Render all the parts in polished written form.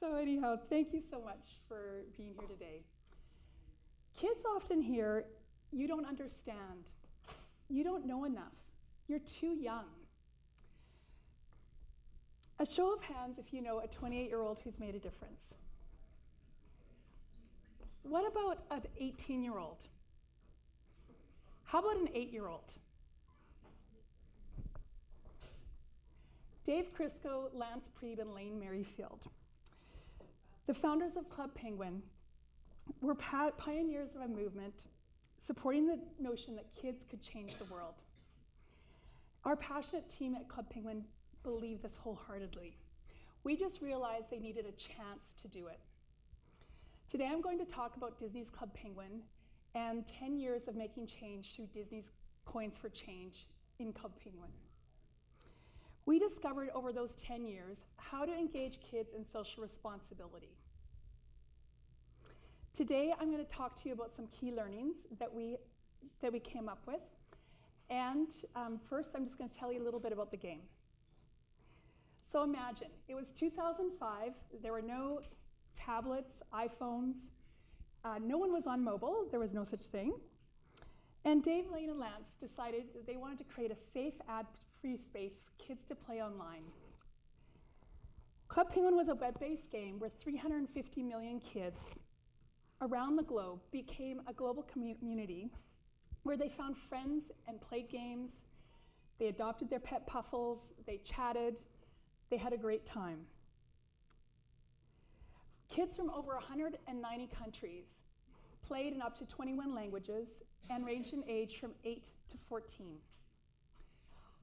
So anyhow, thank you so much for being here today. Kids often hear, you don't understand. You don't know enough. You're too young. A show of hands if you know a 28-year-old who's made a difference. What about an 18-year-old? How about an 8-year-old? Dave Crisco, Lance Prieb, and Lane Merrifield. The founders of Club Penguin were pioneers of a movement supporting the notion that kids could change the world. Our passionate team at Club Penguin believed this wholeheartedly. We just realized they needed a chance to do it. Today I'm going to talk about Disney's Club Penguin and 10 years of making change through Disney's Coins for Change in Club Penguin. We discovered over those 10 years how to engage kids in social responsibility. Today, I'm going to talk to you about some key learnings that we came up with. And first, I'm just going to tell you a little bit about the game. So imagine, it was 2005. There were no tablets, iPhones. No one was on mobile. There was no such thing. And Dave, Lane, and Lance decided that they wanted to create a safe, ad-free space for kids to play online. Club Penguin was a web-based game where 350 million kids around the globe became a global community where they found friends and played games. They adopted their pet puffles. They chatted. They had a great time. Kids from over 190 countries played in up to 21 languages and ranged in age from 8 to 14.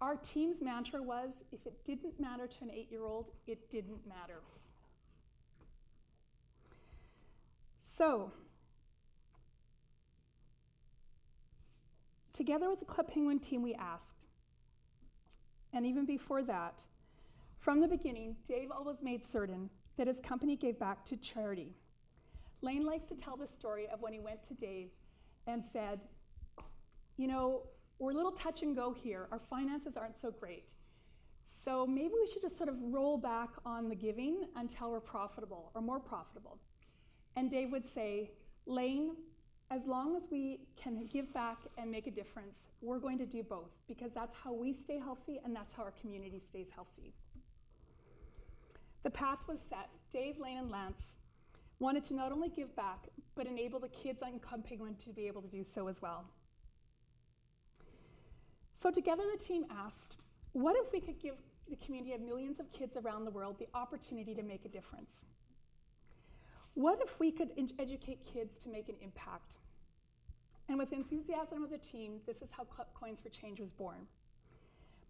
Our team's mantra was, if it didn't matter to an 8-year-old, it didn't matter. So, together with the Club Penguin team, we asked, and even before that, from the beginning, Dave always made certain that his company gave back to charity. Lane likes to tell the story of when he went to Dave and said, you know, we're a little touch and go here. Our finances aren't so great. So maybe we should just sort of roll back on the giving until we're profitable or more profitable. And Dave would say, Lane, as long as we can give back and make a difference, we're going to do both because that's how we stay healthy and that's how our community stays healthy. The path was set. Dave, Lane, and Lance wanted to not only give back, but enable the kids on Club Penguin to be able to do so as well. So together the team asked, what if we could give the community of millions of kids around the world the opportunity to make a difference? What if we could educate kids to make an impact? And with enthusiasm of the team, this is how Club Coins for Change was born.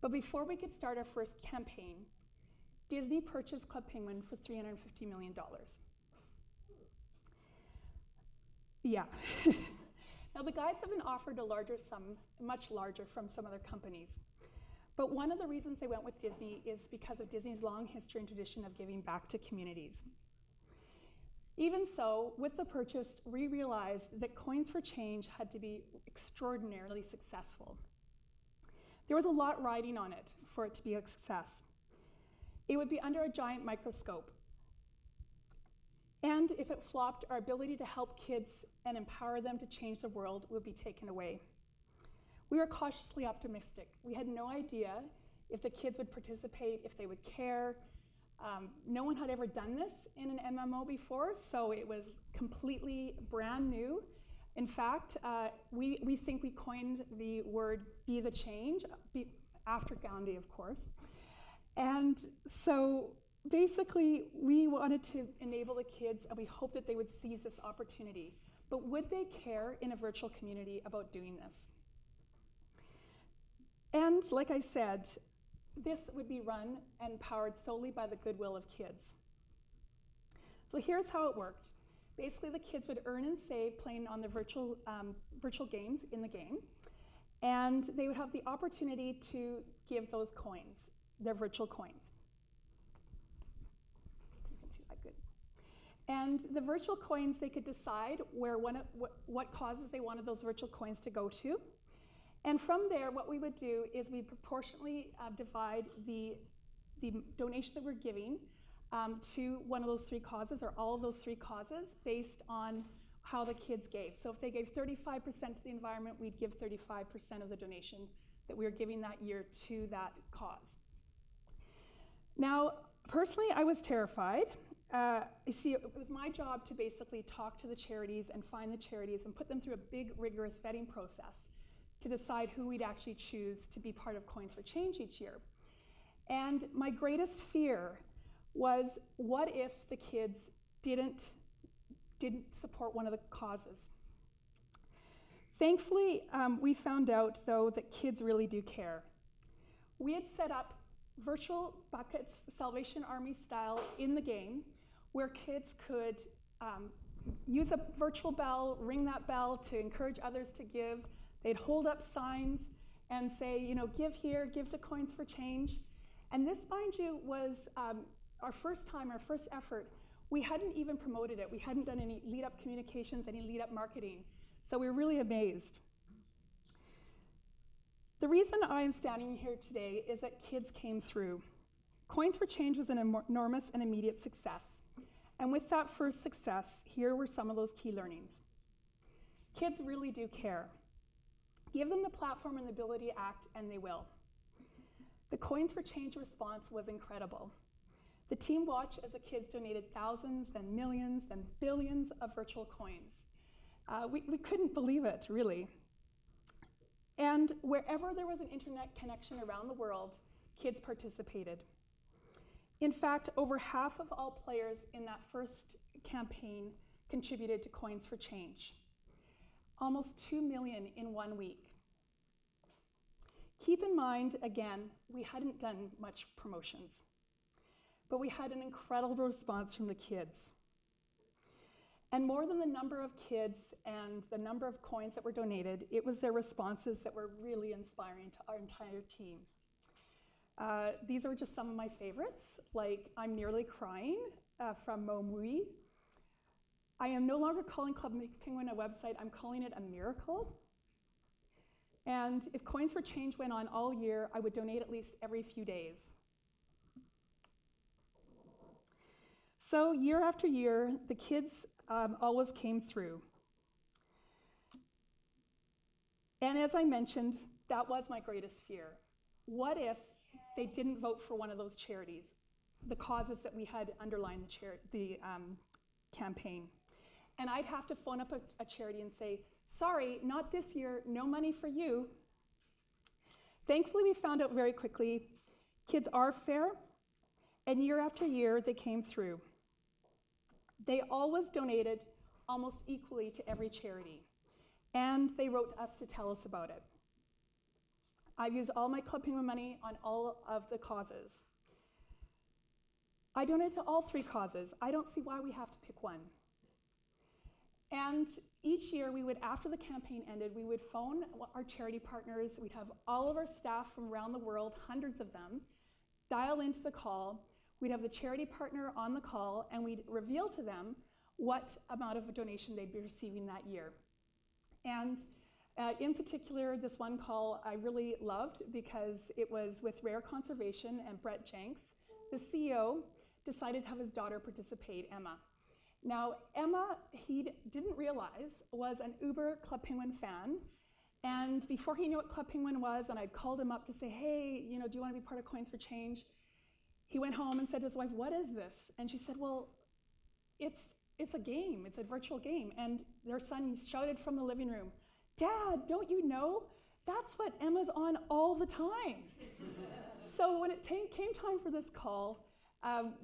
But before we could start our first campaign, Disney purchased Club Penguin for $350 million. Yeah. Now, the guys have been offered a larger sum, much larger, from some other companies. But one of the reasons they went with Disney is because of Disney's long history and tradition of giving back to communities. Even so, with the purchase, we realized that Coins for Change had to be extraordinarily successful. There was a lot riding on it for it to be a success. It would be under a giant microscope. And if it flopped, our ability to help kids and empower them to change the world would be taken away. We were cautiously optimistic. We had no idea if the kids would participate, if they would care. No one had ever done this in an MMO before, so it was completely brand new. In fact, we think we coined the word "be the change," after Gandhi, of course. And so basically, we wanted to enable the kids, and we hoped that they would seize this opportunity. But would they care in a virtual community about doing this? And like I said, this would be run and powered solely by the goodwill of kids. So here's how it worked. Basically, the kids would earn and save playing on the virtual games in the game, and they would have the opportunity to give those coins, their virtual coins. You can see that good. And the virtual coins, they could decide what causes they wanted those virtual coins to go to. And from there, what we would do is we proportionally divide the donation that we're giving to one of those three causes or all of those three causes based on how the kids gave. So if they gave 35% to the environment, we'd give 35% of the donation that we were giving that year to that cause. Now, personally, I was terrified. You see, it was my job to basically talk to the charities and find the charities and put them through a big, rigorous vetting process to decide who we'd actually choose to be part of Coins for Change each year. And my greatest fear was, what if the kids didn't support one of the causes? Thankfully, we found out, though, that kids really do care. We had set up virtual buckets, Salvation Army style, in the game, where kids could use a virtual bell, ring that bell to encourage others to give. They'd hold up signs and say, you know, give here, give to Coins for Change. And this, mind you, was our first time, our first effort. We hadn't even promoted it. We hadn't done any lead-up communications, any lead-up marketing. So we were really amazed. The reason I'm standing here today is that kids came through. Coins for Change was an enormous and immediate success. And with that first success, here were some of those key learnings. Kids really do care. Give them the platform and the ability to act, and they will. The Coins for Change response was incredible. The team watched as the kids donated thousands, then millions, then billions of virtual coins. We couldn't believe it, really. And wherever there was an internet connection around the world, kids participated. In fact, over half of all players in that first campaign contributed to Coins for Change. Almost 2 million in 1 week. Keep in mind, again, we hadn't done much promotions, but we had an incredible response from the kids. And more than the number of kids and the number of coins that were donated, it was their responses that were really inspiring to our entire team. These are just some of my favorites, like I'm Nearly Crying from Mo Mui. I am no longer calling Club Penguin a website, I'm calling it a miracle. And if Coins for Change went on all year, I would donate at least every few days. So year after year, the kids always came through. And as I mentioned, that was my greatest fear. What if they didn't vote for one of those charities, the causes that we had underlined the campaign? And I'd have to phone up a charity and say, sorry, not this year, no money for you. Thankfully, we found out very quickly, kids are fair, and year after year, they came through. They always donated almost equally to every charity, and they wrote to us to tell us about it. I've used all my Club Penguin money on all of the causes. I donate to all three causes. I don't see why we have to pick one. And each year, we would, after the campaign ended, we would phone our charity partners. We'd have all of our staff from around the world, hundreds of them, dial into the call. We'd have the charity partner on the call, and we'd reveal to them what amount of a donation they'd be receiving that year. And in particular, this one call I really loved because it was with Rare Conservation, and Brett Jenks, the CEO, decided to have his daughter participate, Emma. Now, Emma, he didn't realize, was an uber Club Penguin fan. And before he knew what Club Penguin was, and I'd called him up to say, hey, you know, do you want to be part of Coins for Change? He went home and said to his wife, what is this? And she said, well, it's a game, it's a virtual game. And their son shouted from the living room, Dad, don't you know? That's what Emma's on all the time. So when it came time for this call,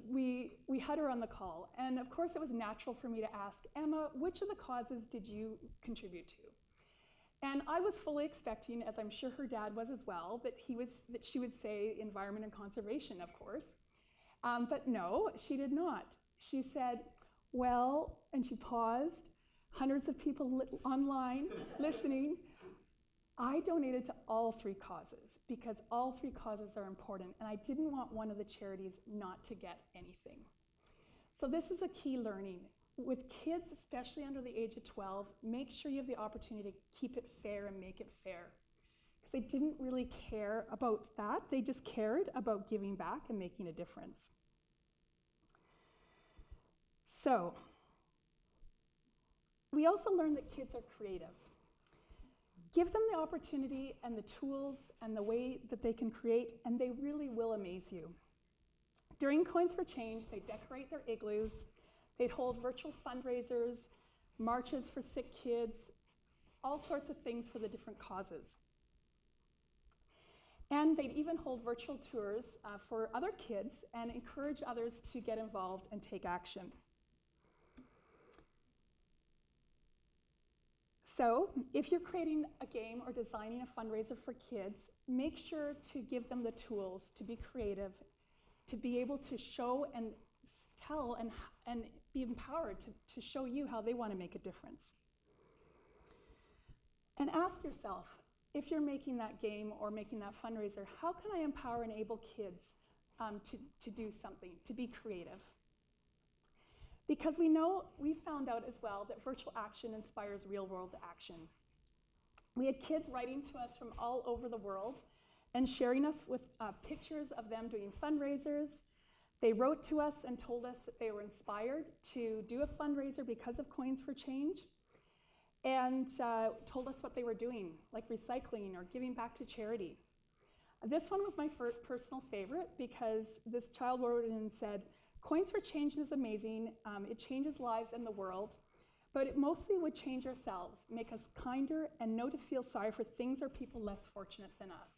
we had her on the call. And of course, it was natural for me to ask, Emma, which of the causes did you contribute to? And I was fully expecting, as I'm sure her dad was as well, that she would say environment and conservation, of course. But no, she did not. She said, well, and she paused, hundreds of people online listening. I donated to all three causes because all three causes are important, and I didn't want one of the charities not to get anything. So this is a key learning. With kids, especially under the age of 12, make sure you have the opportunity to keep it fair and make it fair. Because they didn't really care about that. They just cared about giving back and making a difference. So, we also learned that kids are creative. Give them the opportunity and the tools and the way that they can create, and they really will amaze you. During Coins for Change, they decorate their igloos, they'd hold virtual fundraisers, marches for sick kids, all sorts of things for the different causes. And they'd even hold virtual tours for other kids and encourage others to get involved and take action. So, if you're creating a game or designing a fundraiser for kids, make sure to give them the tools to be creative, to be able to show and tell and be empowered to show you how they want to make a difference. And ask yourself, if you're making that game or making that fundraiser, how can I empower and enable kids to do something, to be creative? Because we found out as well that virtual action inspires real world action. We had kids writing to us from all over the world and sharing us with pictures of them doing fundraisers. They wrote to us and told us that they were inspired to do a fundraiser because of Coins for Change, and told us what they were doing, like recycling or giving back to charity. This one was my personal favorite because this child wrote in and said, Coins for Change is amazing, it changes lives in the world, but it mostly would change ourselves, make us kinder, and know to feel sorry for things or people less fortunate than us.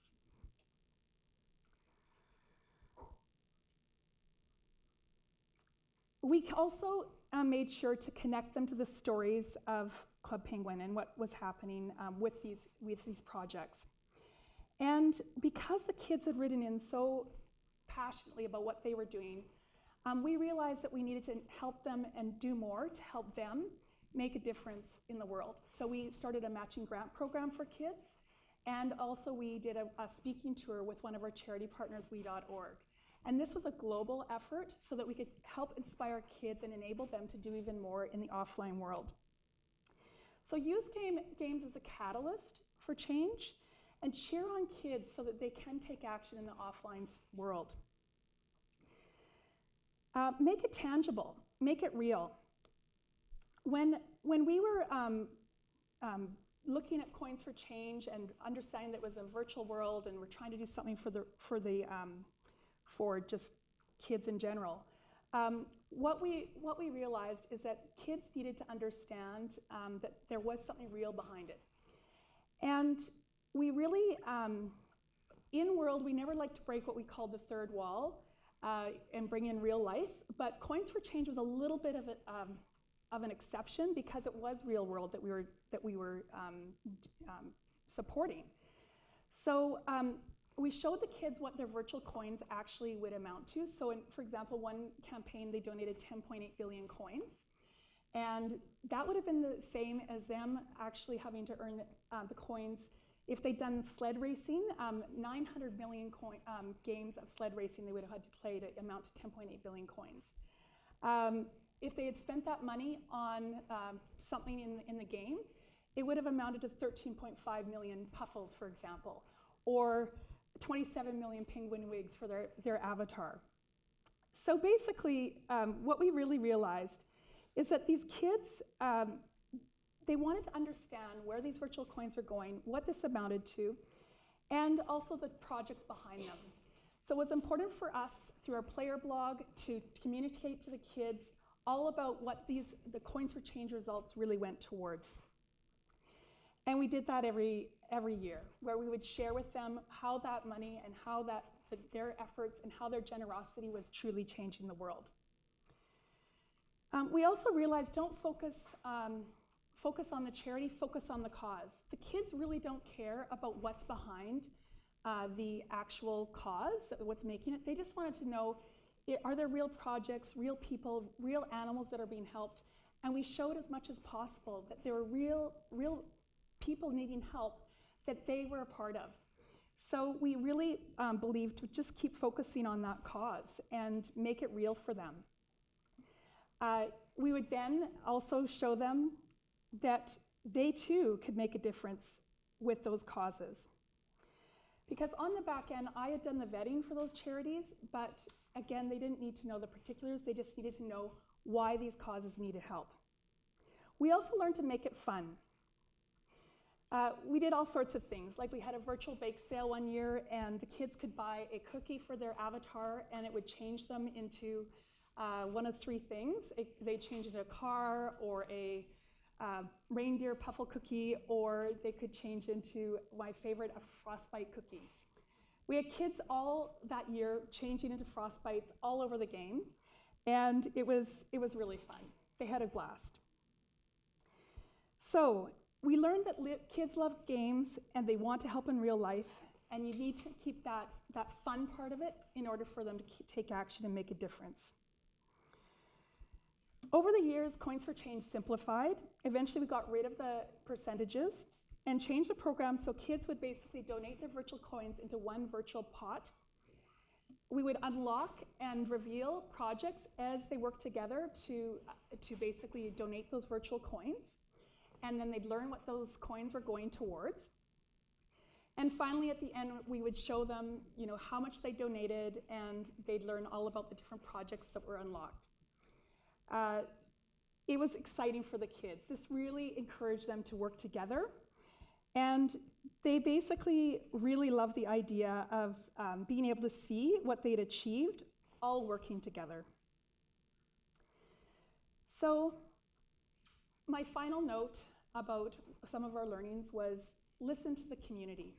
We also made sure to connect them to the stories of Club Penguin and what was happening with these projects. And because the kids had written in so passionately about what they were doing, we realized that we needed to help them and do more to help them make a difference in the world. So we started a matching grant program for kids, and also we did a speaking tour with one of our charity partners, we.org. And this was a global effort so that we could help inspire kids and enable them to do even more in the offline world. So use games as a catalyst for change, and cheer on kids so that they can take action in the offline world. Make it tangible, make it real. When we were looking at Coins for Change and understanding that it was a virtual world and we're trying to do something for just kids in general, what we realized is that kids needed to understand that there was something real behind it. And we really, in World, we never liked to break what we called the third wall and bring in real life, but Coins for Change was a little bit of an exception because it was real world that we were supporting. So we showed the kids what their virtual coins actually would amount to. So for example, one campaign, they donated 10.8 billion coins. And that would have been the same as them actually having to earn the coins. If they'd done sled racing, 900 million games of sled racing they would have had to play to amount to 10.8 billion coins. If they had spent that money on something in the game, it would have amounted to 13.5 million puffles, for example, or 27 million penguin wigs for their avatar. So basically, what we really realized is that these kids, they wanted to understand where these virtual coins were going, what this amounted to, and also the projects behind them. So it was important for us, through our player blog, to communicate to the kids all about what the Coins for Change results really went towards. And we did that every year, where we would share with them how that money and how their efforts and how their generosity was truly changing the world. We also realized, don't focus on the charity, focus on the cause. The kids really don't care about what's behind the actual cause, what's making it. They just wanted to know, are there real projects, real people, real animals that are being helped? And we showed as much as possible that there were real people needing help that they were a part of. So we really believed to just keep focusing on that cause and make it real for them. We would then also show them that they too could make a difference with those causes. Because on the back end, I had done the vetting for those charities, but again, they didn't need to know the particulars, they just needed to know why these causes needed help. We also learned to make it fun. We did all sorts of things, like we had a virtual bake sale one year, and the kids could buy a cookie for their avatar, and it would change them into one of three things. They'd change into a car, or a reindeer puffle cookie, or they could change into my favorite, a frostbite cookie. We had kids all that year changing into frostbites all over the game, and it was really fun. They had a blast. So we learned that kids love games and they want to help in real life, and you need to keep that fun part of it in order for them to take action and make a difference. Over the years, Coins for Change simplified. Eventually, we got rid of the percentages and changed the program so kids would basically donate their virtual coins into one virtual pot. We would unlock and reveal projects as they work together to basically donate those virtual coins. And then they'd learn what those coins were going towards. And finally, at the end, we would show them, how much they donated, and they'd learn all about the different projects that were unlocked. It was exciting for the kids. This really encouraged them to work together. And they basically really loved the idea of being able to see what they'd achieved, all working together. So my final note about some of our learnings was listen to the community.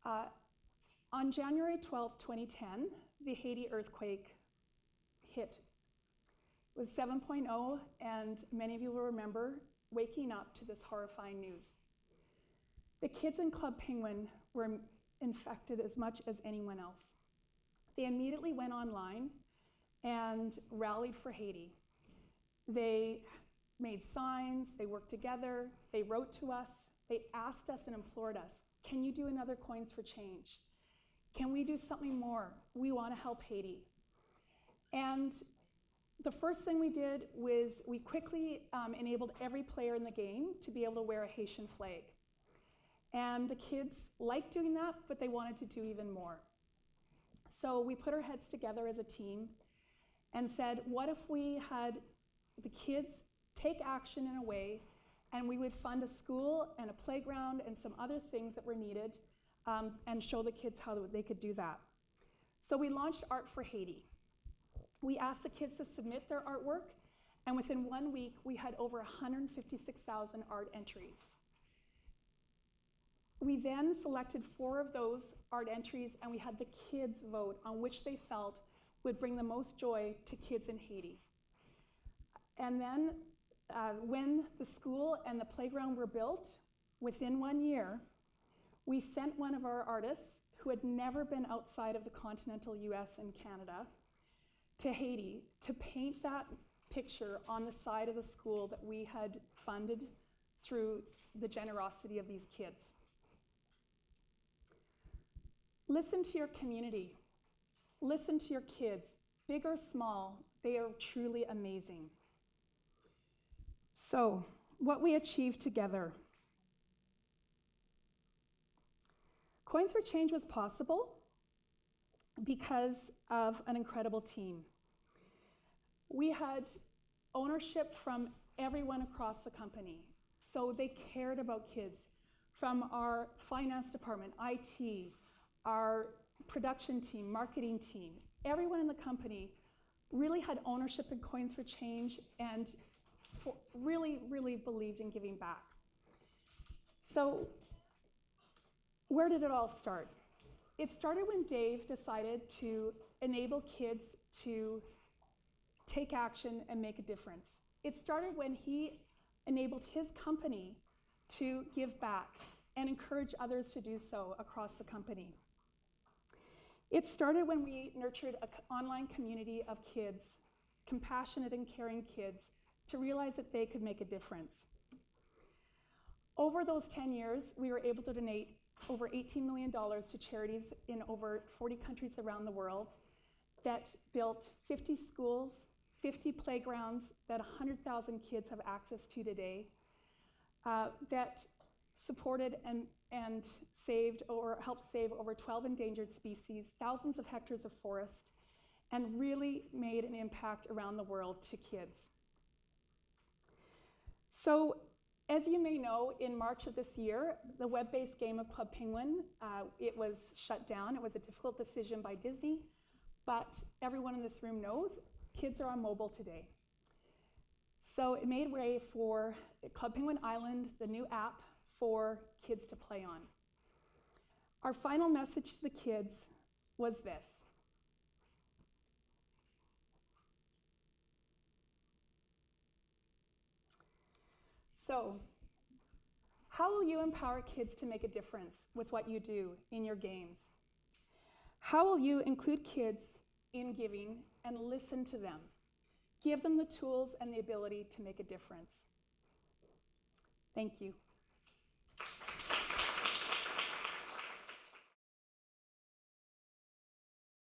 On January 12, 2010, the Haiti earthquake hit. It was 7.0, and many of you will remember waking up to this horrifying news. The kids in Club Penguin were infected as much as anyone else. They immediately went online and rallied for Haiti. They made signs, they worked together, they wrote to us, they asked us and implored us, can you do another Coins for Change? Can we do something more? We want to help Haiti. And the first thing we did was we quickly enabled every player in the game to be able to wear a Haitian flag. And the kids liked doing that, but they wanted to do even more. So we put our heads together as a team and said, what if we had the kids take action in a way, and we would fund a school and a playground and some other things that were needed, and show the kids how they could do that. So we launched Art for Haiti. We asked the kids to submit their artwork, and within 1 week, we had over 156,000 art entries. We then selected 4 of those art entries, and we had the kids vote on which they felt would bring the most joy to kids in Haiti. And then when the school and the playground were built, within 1 year, we sent one of our artists who had never been outside of the continental US and Canada to Haiti to paint that picture on the side of the school that we had funded through the generosity of these kids. Listen to your community. Listen to your kids, big or small, they are truly amazing. So, what we achieved together. Coins for Change was possible because of an incredible team. We had ownership from everyone across the company, so they cared about kids, from our finance department, IT, our production team, marketing team. Everyone in the company really had ownership in Coins for Change and really, really believed in giving back. So where did it all start? It started when Dave decided to enable kids to take action and make a difference. It started when he enabled his company to give back and encourage others to do so across the company. It started when we nurtured an online community of kids, compassionate and caring kids, to realize that they could make a difference. Over those 10 years, we were able to donate over $18 million to charities in over 40 countries around the world that built 50 schools, 50 playgrounds that 100,000 kids have access to today, that supported and saved or helped save over 12 endangered species, thousands of hectares of forest, and really made an impact around the world to kids. So, as you may know, in March of this year, the web-based game of Club Penguin, it was shut down. It was a difficult decision by Disney, but everyone in this room knows kids are on mobile today. So it made way for Club Penguin Island, the new app for kids to play on. Our final message to the kids was this. So, how will you empower kids to make a difference with what you do in your games? How will you include kids in giving and listen to them? Give them the tools and the ability to make a difference. Thank you.